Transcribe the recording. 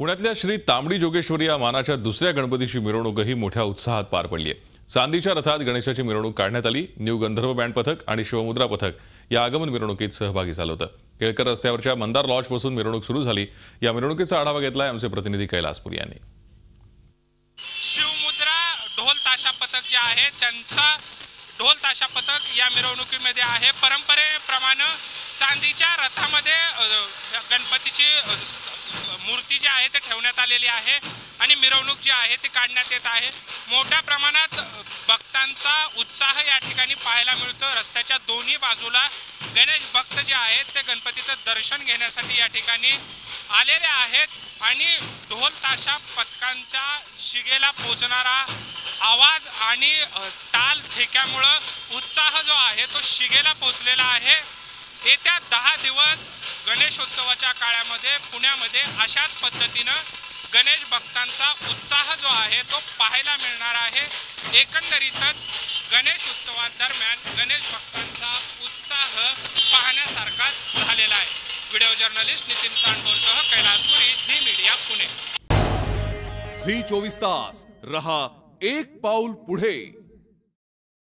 पुण्यातल्या श्री तांबडी जोगेश्वरी या मानाच्या दुसऱ्या गणपतीची मिरवणूकही मोठ्या उत्साहात पार पडली आहे। चांदीच्या रथात गणेशाची मिरवणूक काढण्यात आली। न्यू गंधर्व बँड पथक आणि शिवमुद्रा पथक या आगमन मिरवणुकीत सहभागी झालं होतं। केळकर रस्त्यावरच्या मंदार लॉज पासून मिरवणूक सुरू झाली। या मिरवणुकीचा आढावा घेतलाय आमचे प्रतिनिधी कैलासपुरी यांनी। शिवमुद्रा ढोल ताशा पथक जे आहे त्यांचा ढोल ताशा पथक या मिरवणुकीमध्ये आहे। परंपरेप्रमाणे चांदीच्या रथामध्ये गणपतीची मूर्ती जी आहे ते ठेवण्यात आलेली आहे आणि मिरवणूक जी आहे ती काढण्यात येत आहे। मोठ्या प्रमाणात भक्तांचा उत्साह या ठिकाणी पाहायला मिळतो। रस्त्याच्या दोन्ही बाजूला गणेश भक्त जे आहेत ते गणपतीचं दर्शन घेण्यासाठी या ठिकाणी आलेले आहेत आणि ढोल ताशा पथकांच्या शिगेला पोचणारा आवाज आणि ताल ठेक्यामुळे उत्साह जो आहे तो शिगेला पोचलेला आहे। येत्या 10 दिवस गणेशोत्सवाच्या काळामध्ये पुण्यामध्ये अशाच पद्धतीनं गणेश भक्तांचा उत्साह जो आहे तो पाहायला मिळणार आहे। एकंदरीतच गणेश उत्सवादरम्यान गणेश भक्तांचा उत्साह पाहण्यासारखाच झालेला आहे। व्हिडिओ जर्नलिस्ट नितीन सांडोरसह Kailaspuri, Zee media, Pune. Zee 24 तास रहा एक पाऊल पुढे।